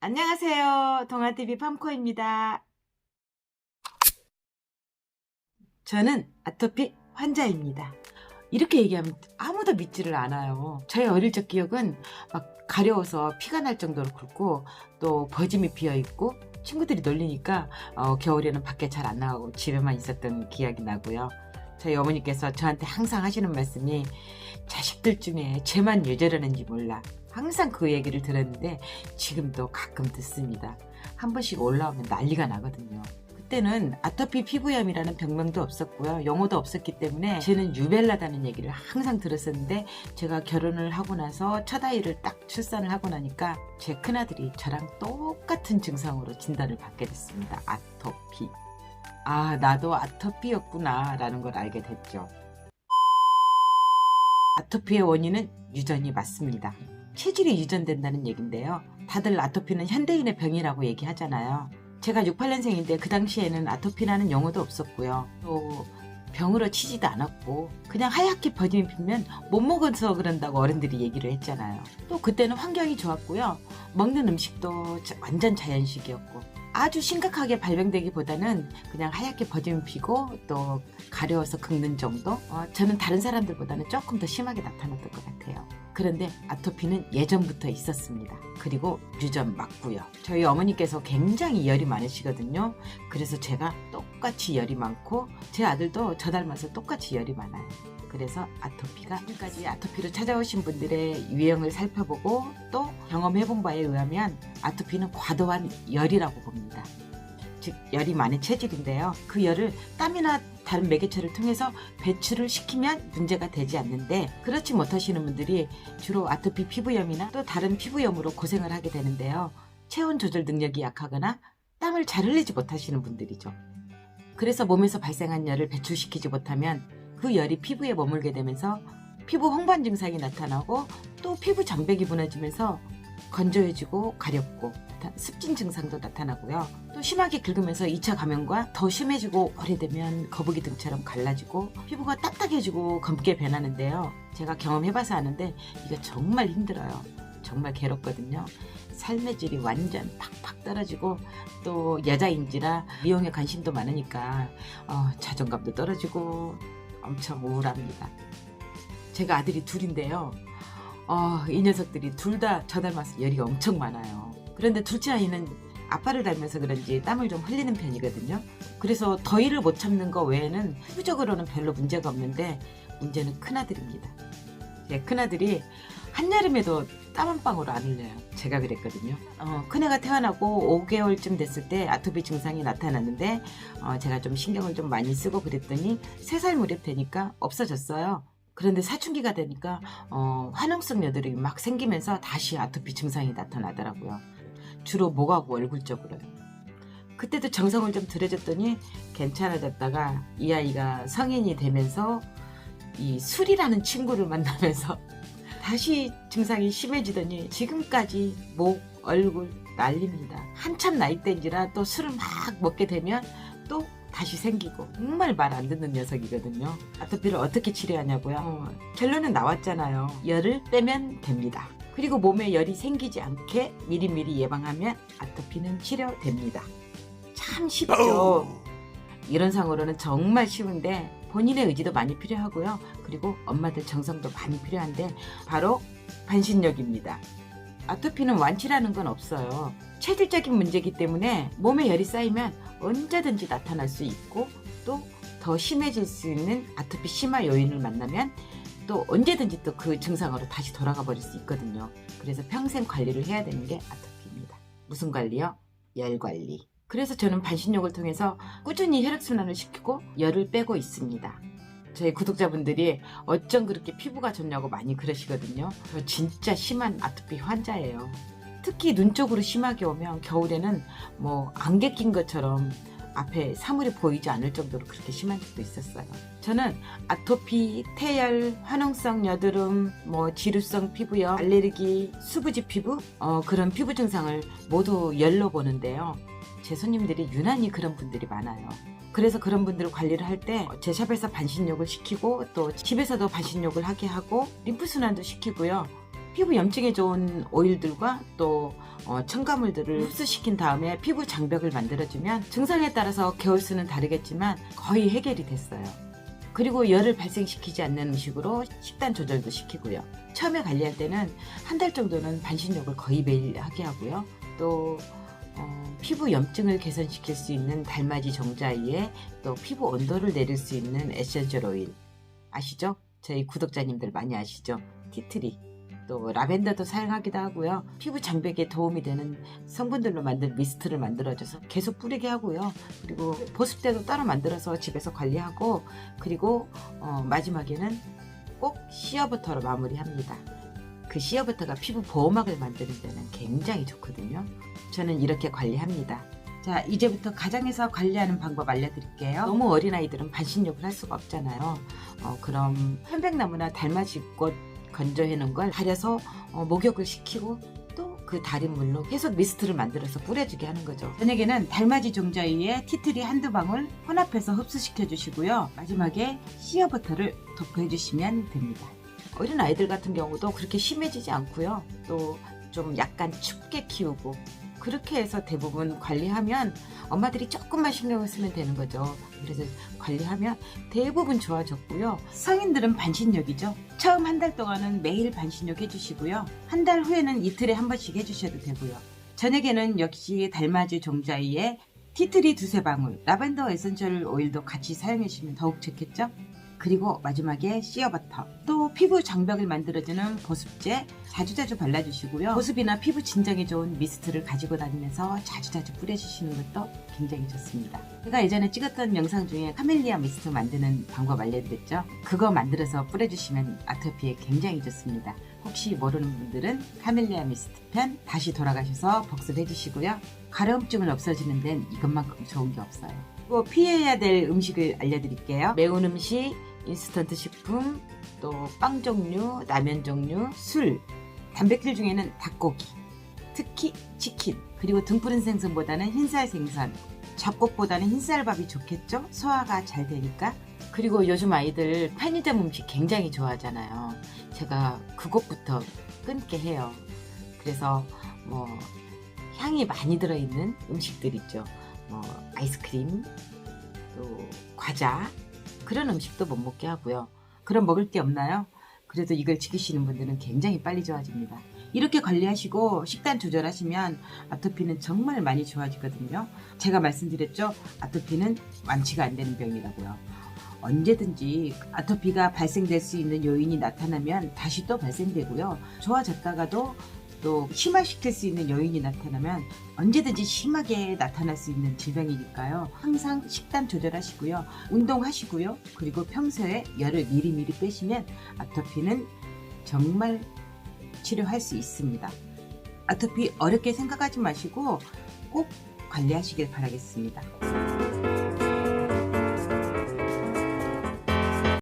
안녕하세요. 동아TV 팜코입니다. 저는 아토피 환자입니다. 이렇게 얘기하면 아무도 믿지를 않아요. 저의 어릴 적 기억은 막 가려워서 피가 날 정도로 굵고 또 버짐이 비어있고 친구들이 놀리니까 겨울에는 밖에 잘 안 나가고 집에만 있었던 기억이 나고요. 저희 어머니께서 저한테 항상 하시는 말씀이 자식들 중에 쟤만 왜 저러는지 몰라. 항상 그 얘기를 들었는데 지금도 가끔 듣습니다. 한 번씩 올라오면 난리가 나거든요. 그때는 아토피 피부염이라는 병명도 없었고요. 용어도 없었기 때문에 쟤는 유벨라다는 얘기를 항상 들었었는데 제가 결혼을 하고 나서 첫 아이를 딱 출산을 하고 나니까 제 큰아들이 저랑 똑같은 증상으로 진단을 받게 됐습니다. 아토피. 아, 나도 아토피였구나 라는 걸 알게 됐죠. 아토피의 원인은 유전이 맞습니다. 체질이 유전된다는 얘긴데요. 다들 아토피는 현대인의 병이라고 얘기하잖아요. 제가 68년생인데 그 당시에는 아토피라는 용어도 없었고요. 또 병으로 치지도 않았고 그냥 하얗게 버짐이 피면 못 먹어서 그런다고 어른들이 얘기를 했잖아요. 또 그때는 환경이 좋았고요. 먹는 음식도 완전 자연식이었고 아주 심각하게 발병되기보다는 그냥 하얗게 버짐이 피고 또 가려워서 긁는 정도? 저는 다른 사람들보다는 조금 더 심하게 나타났던 것 같아요. 그런데 아토피는 예전부터 있었습니다. 그리고 유전 맞고요. 저희 어머니께서 굉장히 열이 많으시거든요. 그래서 제가 똑같이 열이 많고 제 아들도 저 닮아서 똑같이 열이 많아요. 그래서 아토피가 지금까지 아토피로 찾아오신 분들의 유형을 살펴보고 또 경험해본 바에 의하면 아토피는 과도한 열이라고 봅니다. 즉 열이 많은 체질인데요. 그 열을 땀이나 다른 매개체를 통해서 배출을 시키면 문제가 되지 않는데 그렇지 못하시는 분들이 주로 아토피 피부염이나 또 다른 피부염으로 고생을 하게 되는데요. 체온 조절 능력이 약하거나 땀을 잘 흘리지 못하시는 분들이죠. 그래서 몸에서 발생한 열을 배출시키지 못하면 그 열이 피부에 머물게 되면서 피부 홍반 증상이 나타나고 또 피부 장벽이 무너지면서 건조해지고 가렵고 습진 증상도 나타나고요. 또 심하게 긁으면서 2차 감염과 더 심해지고 오래되면 거북이 등처럼 갈라지고 피부가 딱딱해지고 검게 변하는데요. 제가 경험해봐서 아는데 이거 정말 힘들어요. 정말 괴롭거든요. 삶의 질이 완전 팍팍 떨어지고 또 여자인지라 미용에 관심도 많으니까 자존감도 떨어지고 엄청 우울합니다. 제가 아들이 둘인데요. 이 녀석들이 둘 다 저 닮아서 열이 엄청 많아요. 그런데 둘째 아이는 아빠를 닮아서 그런지 땀을 좀 흘리는 편이거든요. 그래서 더위를 못 참는 거 외에는 피부적으로는 별로 문제가 없는데 문제는 큰아들입니다. 제 큰아들이 한여름에도 땀 한 방울 안 흘려요. 제가 그랬거든요. 큰애가 태어나고 5개월쯤 됐을 때 아토피 증상이 나타났는데 제가 좀 신경을 좀 많이 쓰고 그랬더니 3살 무렵 되니까 없어졌어요. 그런데 사춘기가 되니까 화농성 여드름이 막 생기면서 다시 아토피 증상이 나타나더라고요. 주로 목하고 얼굴 쪽으로요. 그때도 정성을 좀 들여줬더니 괜찮아졌다가 이 아이가 성인이 되면서 이 술이라는 친구를 만나면서 다시 증상이 심해지더니 지금까지 목, 얼굴 난립니다. 한참 나이대인지라 또 술을 막 먹게 되면 또 다시 생기고 정말 말 안 듣는 녀석이거든요. 아토피를 어떻게 치료하냐고요? 결론은 나왔잖아요. 열을 빼면 됩니다. 그리고 몸에 열이 생기지 않게 미리미리 예방하면 아토피는 치료됩니다. 참 쉽죠. 이런 상으로는 정말 쉬운데 본인의 의지도 많이 필요하고요. 그리고 엄마들 정성도 많이 필요한데 바로 반신욕입니다. 아토피는 완치라는 건 없어요. 체질적인 문제이기 때문에 몸에 열이 쌓이면 언제든지 나타날 수 있고 또 더 심해질 수 있는 아토피 심화 요인을 만나면 또 언제든지 또 그 증상으로 다시 돌아가 버릴 수 있거든요. 그래서 평생 관리를 해야 되는 게 아토피입니다. 무슨 관리요? 열 관리. 그래서 저는 반신욕을 통해서 꾸준히 혈액순환을 시키고 열을 빼고 있습니다. 저희 구독자분들이 어쩜 그렇게 피부가 좋냐고 많이 그러시거든요. 저 진짜 심한 아토피 환자예요. 특히 눈 쪽으로 심하게 오면 겨울에는 뭐 안개 낀 것처럼 앞에 사물이 보이지 않을 정도로 그렇게 심한 적도 있었어요. 저는 아토피, 태열, 화농성 여드름, 지루성 피부염, 알레르기, 수부지 피부 그런 피부 증상을 모두 열로 보는데요. 제 손님들이 유난히 그런 분들이 많아요. 그래서 그런 분들을 관리를 할 때 제 샵에서 반신욕을 시키고 또 집에서도 반신욕을 하게 하고 림프순환도 시키고요. 피부 염증에 좋은 오일들과 또 첨가물들을 흡수시킨 다음에 피부 장벽을 만들어주면 증상에 따라서 개월수는 다르겠지만 거의 해결이 됐어요. 그리고 열을 발생시키지 않는 음식으로 식단 조절도 시키고요. 처음에 관리할 때는 한 달 정도는 반신욕을 거의 매일 하게 하고요. 또 피부 염증을 개선시킬 수 있는 달맞이 종자위에 또 피부 온도를 내릴 수 있는 에센셜 오일 아시죠? 저희 구독자님들 많이 아시죠? 티트리 또 라벤더도 사용하기도 하고요. 피부 장벽에 도움이 되는 성분들로 만든 미스트를 만들어줘서 계속 뿌리게 하고요. 그리고 보습제도 따로 만들어서 집에서 관리하고, 그리고 마지막에는 꼭 시어버터로 마무리합니다. 그 시어버터가 피부 보호막을 만드는 데는 굉장히 좋거든요. 저는 이렇게 관리합니다. 자, 이제부터 가정에서 관리하는 방법 알려드릴게요. 너무 어린아이들은 반신욕을 할 수가 없잖아요. 그럼 편백나무나 달맞이꽃 건조해 놓은 걸 달여서 목욕을 시키고 또 그 달인 물로 계속 미스트를 만들어서 뿌려주게 하는 거죠. 저녁에는 달맞이 종자 위에 티트리 한두 방울 혼합해서 흡수시켜 주시고요. 마지막에 시어버터를 도포해 주시면 됩니다. 어린 아이들 같은 경우도 그렇게 심해지지 않고요. 또 좀 약간 춥게 키우고 그렇게 해서 대부분 관리하면 엄마들이 조금만 신경을 쓰면 되는 거죠. 그래서 관리하면 대부분 좋아졌고요. 성인들은 반신욕이죠. 처음 한 달 동안은 매일 반신욕 해주시고요. 한 달 후에는 이틀에 한 번씩 해주셔도 되고요. 저녁에는 역시 달맞이 종자위에 티트리 두세 방울, 라벤더 에센셜 오일도 같이 사용해 주시면 더욱 좋겠죠. 그리고 마지막에 시어버터, 또 피부 장벽을 만들어주는 보습제 자주자주 발라주시고요. 보습이나 피부 진정에 좋은 미스트를 가지고 다니면서 자주자주 뿌려주시는 것도 굉장히 좋습니다. 제가 예전에 찍었던 영상 중에 카멜리아 미스트 만드는 방법 알려드렸죠. 그거 만들어서 뿌려주시면 아토피에 굉장히 좋습니다. 혹시 모르는 분들은 카멜리아 미스트 편 다시 돌아가셔서 복습해 주시고요. 가려움증은 없어지는 데는 이것만큼 좋은 게 없어요. 또 피해야 될 음식을 알려드릴게요. 매운 음식, 인스턴트 식품, 또 빵 종류, 라면 종류, 술, 단백질 중에는 닭고기, 특히 치킨, 그리고 등푸른 생선보다는 흰살 생선, 잡곡보다는 흰쌀밥이 좋겠죠? 소화가 잘 되니까. 그리고 요즘 아이들 편의점 음식 굉장히 좋아하잖아요. 제가 그것부터 끊게 해요. 그래서 향이 많이 들어있는 음식들 있죠. 아이스크림, 또 과자, 그런 음식도 못 먹게 하고요. 그럼 먹을 게 없나요? 그래도 이걸 지키시는 분들은 굉장히 빨리 좋아집니다. 이렇게 관리하시고 식단 조절하시면 아토피는 정말 많이 좋아지거든요. 제가 말씀드렸죠? 아토피는 완치가 안 되는 병이라고요. 언제든지 아토피가 발생될 수 있는 요인이 나타나면 다시 또 발생되고요. 좋아졌다가도 또 심화시킬 수 있는 요인이 나타나면 언제든지 심하게 나타날 수 있는 질병이니까요. 항상 식단 조절하시고요. 운동하시고요. 그리고 평소에 열을 미리미리 빼시면 아토피는 정말 치료할 수 있습니다. 아토피 어렵게 생각하지 마시고 꼭 관리하시길 바라겠습니다.